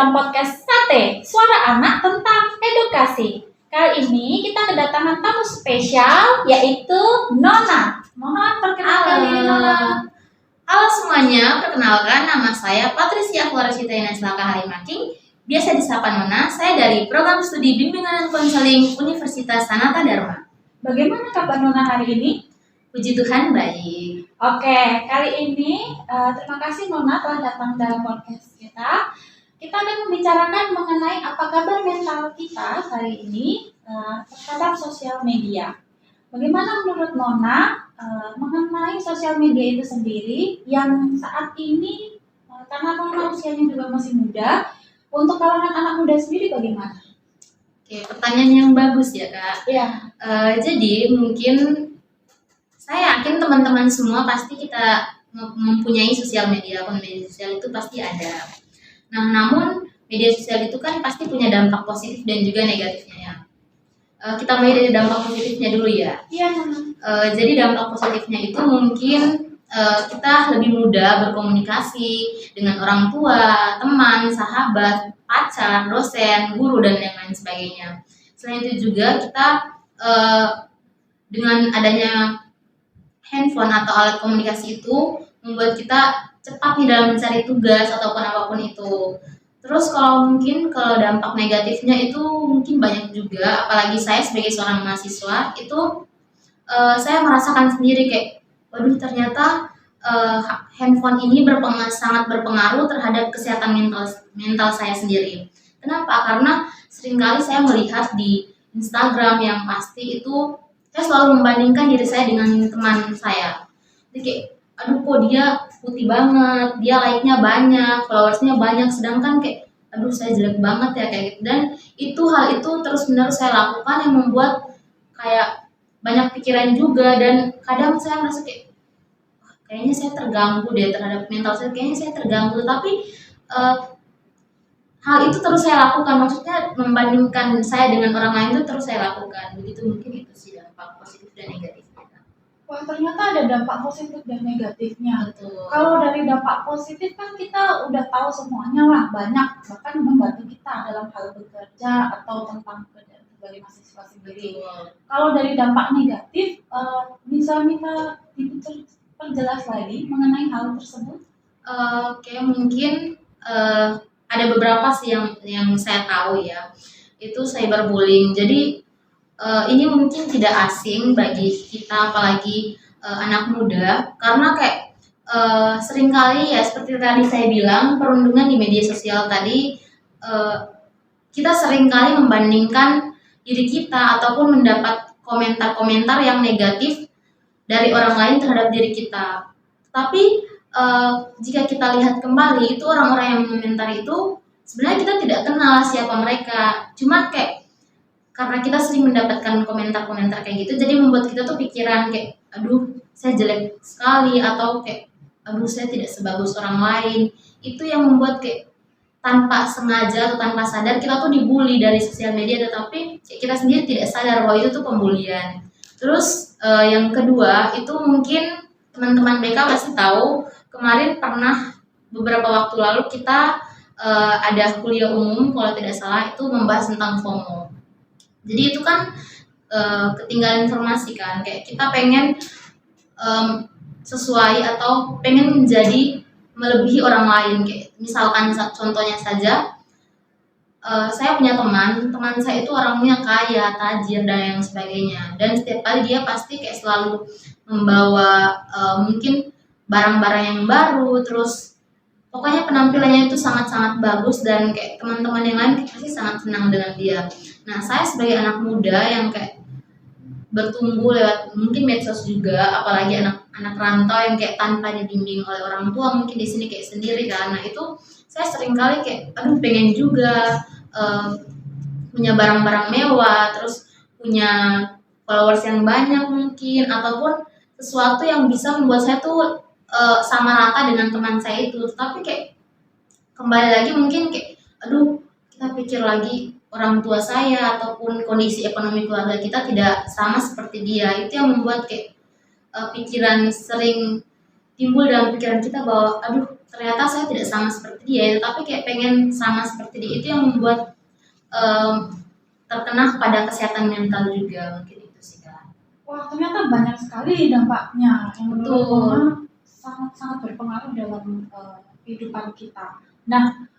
dalam podcast Sate, Suara Anak tentang Edukasi. Kali ini kita kedatangan tamu spesial, yaitu Nona. Mohon perkenalkan diri Nona. Halo semuanya, perkenalkan nama saya Patricia Floresita Inaslaka Halimaking, biasa disapa Nona. Saya dari Program Studi Bimbingan dan Konseling Universitas Sanata Dharma. Bagaimana kabar Nona hari ini? Puji Tuhan baik. Oke, kali ini terima kasih Nona telah datang dalam podcast kita. Kita akan membicarakan mengenai apa kabar mental kita hari ini terhadap sosial media. Bagaimana menurut Nona mengenai sosial media itu sendiri yang saat ini karena Nona usianya juga masih muda, untuk kalangan anak muda sendiri bagaimana? Oke, pertanyaan yang bagus ya Kak. Iya. Jadi mungkin saya yakin teman-teman semua pasti kita mempunyai sosial media, akun media sosial itu pasti ada. Nah, namun media sosial itu kan pasti punya dampak positif dan juga negatifnya ya. Kita mulai dari dampak positifnya dulu ya. Iya, Nona. Jadi dampak positifnya itu mungkin kita lebih mudah berkomunikasi dengan orang tua, teman, sahabat, pacar, dosen, guru, dan yang lain sebagainya. Selain itu juga kita dengan adanya handphone atau alat komunikasi itu membuat kita cepat nih dalam mencari tugas ataupun apapun itu. Terus kalau dampak negatifnya itu mungkin banyak juga, apalagi saya sebagai seorang mahasiswa itu saya merasakan sendiri kayak, waduh ternyata handphone ini sangat berpengaruh terhadap kesehatan mental saya sendiri. Kenapa? Karena seringkali saya melihat di Instagram yang pasti itu saya selalu membandingkan diri saya dengan teman saya. Jadi kayak, aduh kok dia putih banget, dia like-nya banyak, followersnya banyak, sedangkan kayak, aduh saya jelek banget ya kayak gitu. Dan hal itu terus menerus saya lakukan yang membuat kayak banyak pikiran juga, dan kadang saya merasa kayak, kayaknya saya terganggu deh terhadap mental saya, kayaknya saya terganggu, tapi hal itu terus saya lakukan, maksudnya membandingkan saya dengan orang lain itu terus saya lakukan. Begitu, mungkin itu sih dampak positif dan negatifnya. Wah, ternyata ada dampak positif dan negatifnya. Betul. Kalau dari dampak positif kan kita udah tahu semuanya lah, banyak bahkan membantu kita dalam hal bekerja atau tentang pekerjaan sebagai mahasiswa sendiri. Betul. Kalau dari dampak negatif, bisa minta diperjelas lagi mengenai hal tersebut? Oke, mungkin ada beberapa sih yang saya tahu ya, itu cyberbullying. Jadi ini mungkin tidak asing bagi kita, apalagi anak muda, karena kayak seringkali ya seperti tadi saya bilang, perundungan di media sosial tadi, kita seringkali membandingkan diri kita ataupun mendapat komentar-komentar yang negatif dari orang lain terhadap diri kita. Tapi jika kita lihat kembali, itu orang-orang yang mengomentari itu sebenarnya kita tidak kenal siapa mereka. Cuma kayak karena kita sering mendapatkan komentar-komentar kayak gitu, jadi membuat kita tuh pikiran kayak, aduh saya jelek sekali, atau kayak, aduh saya tidak sebagus orang lain. Itu yang membuat kayak tanpa sengaja atau tanpa sadar kita tuh dibully dari sosial media, tetapi kita sendiri tidak sadar bahwa itu tuh pembulian. Terus yang kedua itu mungkin teman-teman BK pasti tahu, kemarin pernah beberapa waktu lalu kita ada kuliah umum kalau tidak salah, itu membahas tentang FOMO. Jadi itu kan ketinggalan informasi kan, kayak kita pengen sesuai atau pengen menjadi melebihi orang lain. Kayak misalkan contohnya saja, saya punya teman saya itu orangnya kaya, tajir, dan yang sebagainya, dan setiap kali dia pasti kayak selalu membawa mungkin barang-barang yang baru, terus pokoknya penampilannya itu sangat-sangat bagus, dan kayak teman-teman yang lain pasti sangat senang dengan dia. Nah, saya sebagai anak muda yang kayak bertumbuh lewat mungkin medsos juga, apalagi anak rantau yang kayak tanpa dibimbing oleh orang tua, mungkin di sini kayak sendiri kan. Nah, itu saya sering kali kayak, aduh pengen juga punya barang-barang mewah, terus punya followers yang banyak mungkin, ataupun sesuatu yang bisa membuat saya tuh sama rata dengan teman saya itu. Tapi kayak kembali lagi mungkin kayak, aduh kita pikir lagi, orang tua saya ataupun kondisi ekonomi keluarga kita tidak sama seperti dia. Itu yang membuat kayak pikiran sering timbul dalam pikiran kita bahwa, aduh ternyata saya tidak sama seperti dia, tapi kayak pengen sama seperti dia, itu yang membuat terkena pada kesehatan mental juga, mungkin itu sih Kak. Wah, ternyata banyak sekali dampaknya yang menurut Betul. Mona sangat-sangat berpengaruh dalam kehidupan kita. Nah,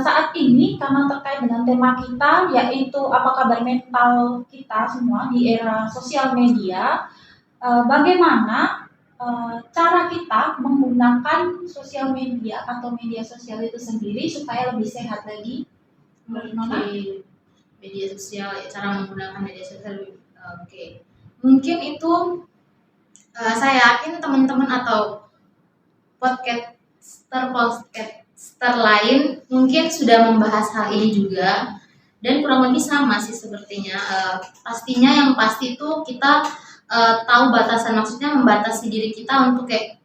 saat ini karena terkait dengan tema kita yaitu apa kabar mental kita semua di era sosial media, bagaimana cara kita menggunakan sosial media atau media sosial itu sendiri supaya lebih sehat lagi menurut Nona? Oke, media sosial, cara menggunakan media sosial. Oke, mungkin itu saya yakin teman-teman atau podcaster lain mungkin sudah membahas hal ini juga, dan kurang lebih sama sih sepertinya. Pastinya yang pasti itu kita tahu batasan, maksudnya membatasi diri kita untuk kayak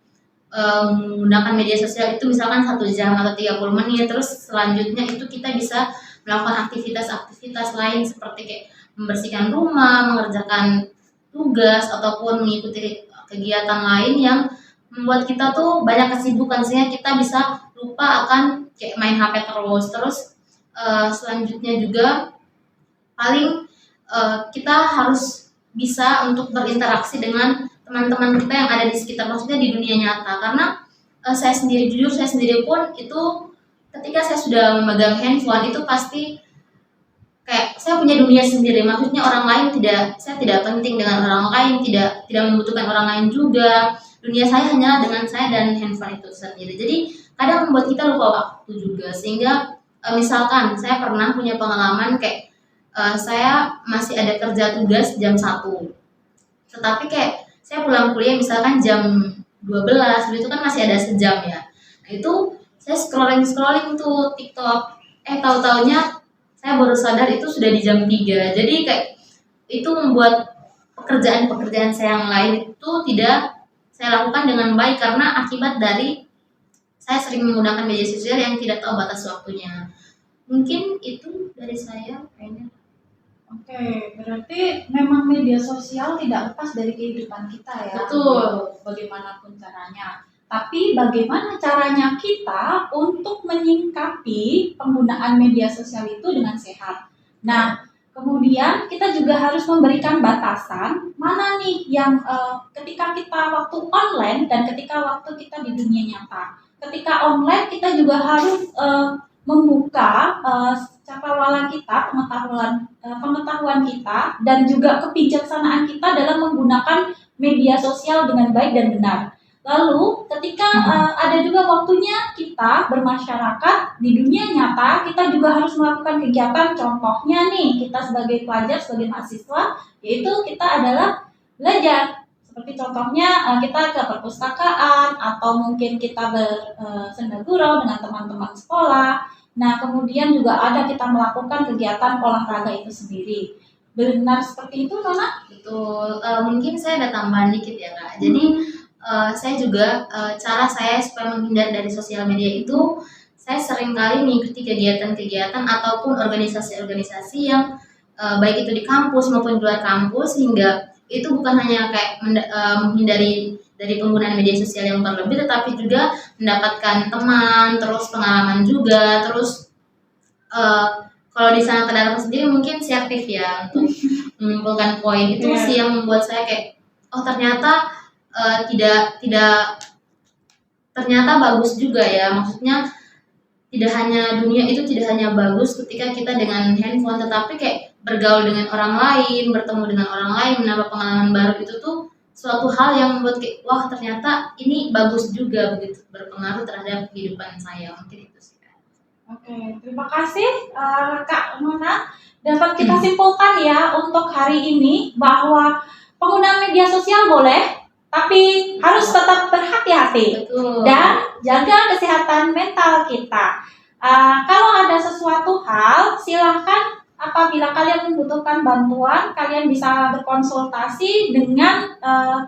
menggunakan media sosial itu misalkan 1 jam atau 30 menit, terus selanjutnya itu kita bisa melakukan aktivitas-aktivitas lain seperti kayak membersihkan rumah, mengerjakan tugas, ataupun mengikuti kegiatan lain yang membuat kita tuh banyak kesibukan sehingga kita bisa lupa akan kayak main HP terus. Selanjutnya juga paling kita harus bisa untuk berinteraksi dengan teman-teman kita yang ada di sekitar, maksudnya di dunia nyata. Karena saya sendiri pun itu ketika saya sudah memegang handphone itu pasti kayak saya punya dunia sendiri, maksudnya saya tidak penting dengan orang lain, tidak membutuhkan orang lain juga. Dunia saya hanya dengan saya dan handphone itu sendiri. Jadi kadang membuat kita lupa waktu juga, sehingga misalkan saya pernah punya pengalaman kayak saya masih ada kerja tugas jam 1, tetapi kayak saya pulang kuliah misalkan jam 12, itu kan masih ada sejam ya. Nah itu saya scrolling tuh TikTok, tahu-taunya saya baru sadar itu sudah di jam 3. Jadi kayak itu membuat pekerjaan saya yang lain itu tidak saya lakukan dengan baik karena akibat dari saya sering menggunakan media sosial yang tidak tahu batas waktunya. Mungkin itu dari saya kayaknya. Oke, berarti memang media sosial tidak lepas dari kehidupan kita ya. Betul. Bagaimanapun caranya. Tapi bagaimana caranya kita untuk menyingkapi penggunaan media sosial itu dengan sehat. Nah, kemudian kita juga harus memberikan batasan mana nih yang ketika kita waktu online dan ketika waktu kita di dunia nyata. Ketika online kita juga harus membuka cakrawala kita, pengetahuan kita, dan juga kebijaksanaan kita dalam menggunakan media sosial dengan baik dan benar. Lalu ketika ada juga waktunya kita bermasyarakat di dunia nyata, kita juga harus melakukan kegiatan. Contohnya nih, kita sebagai pelajar, sebagai mahasiswa, yaitu kita adalah belajar. Seperti contohnya kita ke perpustakaan atau mungkin kita bersenda gurau dengan teman-teman sekolah. Nah, kemudian juga ada kita melakukan kegiatan olahraga itu sendiri. Benar seperti itu, Nona? Betul. Mungkin saya ada tambahan dikit ya Kak. Jadi saya juga cara saya supaya menghindar dari sosial media itu, saya sering kali mengikuti kegiatan-kegiatan ataupun organisasi-organisasi yang baik itu di kampus maupun di luar kampus, sehingga itu bukan hanya kayak menghindari dari penggunaan media sosial yang berlebih, tetapi juga mendapatkan teman, terus pengalaman juga, terus kalau di sana kendaraan sendiri mungkin selektif ya untuk mengumpulkan poin. Itu sih yang membuat saya kayak ternyata ternyata bagus juga ya, maksudnya dunia itu tidak hanya bagus ketika kita dengan handphone, tetapi kayak bergaul dengan orang lain, bertemu dengan orang lain, menambah pengalaman baru, itu tuh suatu hal yang membuat kayak wah ternyata ini bagus juga, begitu berpengaruh terhadap kehidupan saya. Mungkin itu sih. Oke, terima kasih Kak Nona. Dapat kita simpulkan ya untuk hari ini bahwa penggunaan media sosial boleh, tapi harus tetap berhati-hati. Betul. Dan jaga kesehatan mental kita. Kalau ada sesuatu hal, silahkan apabila kalian membutuhkan bantuan, kalian bisa berkonsultasi dengan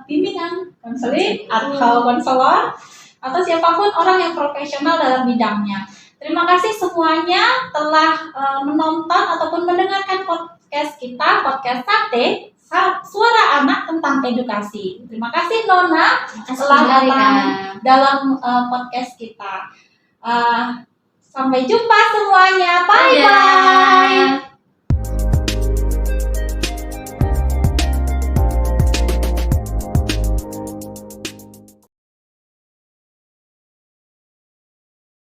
bimbingan konseling atau konselor atau siapapun orang yang profesional dalam bidangnya. Terima kasih semuanya telah menonton ataupun mendengarkan podcast kita, podcast Sate. Suara Anak tentang edukasi. Terima kasih Nona Makasih telah kembali, datang Kak. dalam podcast kita. Sampai jumpa semuanya. Bye bye. Dadah.